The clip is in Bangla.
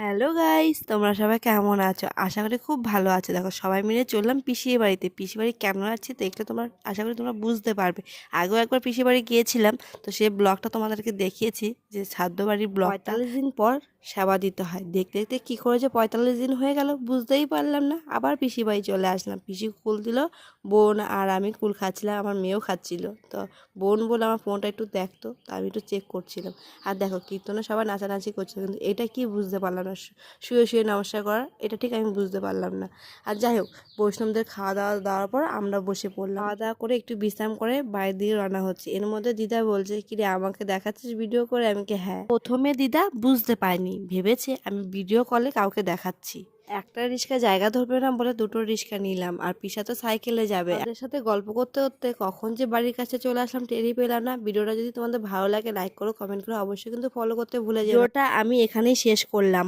হ্যালো গাইস, তোমরা সবাই কেমন আছো? আশা করি খুব ভালো আছো। দেখো সবাই মিলে চললাম পিসির বাড়িতে। পিসির বাড়ি কেমন আছে দেখলে তোমরা আশা করি তোমরা বুঝতে পারবে। আগেও একবার পিসির বাড়ি গিয়েছিলাম, তো সেই ব্লগটা তোমাদেরকে দেখিয়েছি, যে শ্রাদ্ধ বাড়ির ব্লগ। 45 দিন পর সেবা দিতে হয়। দেখতে দেখতে কী করে যে 45 দিন হয়ে গেল বুঝতেই পারলাম না। আবার পিসির বাড়ি চলে আসলাম। পিসি কুল দিল, বোন আর আমি কুল খাচ্ছিলাম, আমার মেয়েও খাচ্ছিল। তো বোন বলে আমার ফোনটা একটু দেখতো, তো আমি একটু চেক করছিলাম। আর দেখো কীর্তনে সবাই নাচানাচি করছে, কিন্তু এটা কি বুঝতে পারলাম না। শুয়ে শুয়ে নমস্কার করার এটা ঠিক আমি বুঝতে পারলাম না। আর যাই হোক, বৈষ্ণবদের খাওয়া দাওয়া দেওয়ার পর আমরা বসে পড়লাম। খাওয়া দাওয়া করে একটু বিশ্রাম করে বাইরের দিকে রান্না হচ্ছে। এর মধ্যে দিদা বলছে, কিরে আমাকে দেখাচ্ছিস ভিডিও করে? আমি কি হ্যাঁ। প্রথমে দিদা বুঝতে পারেনি, ভেবেছে আমি ভিডিও কলে কাউকে দেখাচ্ছি। একটা রিক্সা জায়গা ধরবে না বলে দুটো রিক্সা নিলাম, আর পিসা তো সাইকেলে যাবে। তাদের সাথে গল্প করতে করতে কখন যে বাড়ির কাছে চলে আসলাম টেরই পেলাম না। ভিডিওটা যদি তোমাদের ভালো লাগে লাইক করো, কমেন্ট করো, অবশ্যই কিন্তু ফলো করতে ভুলে যাও। ভিডিওটা আমি এখানেই শেষ করলাম।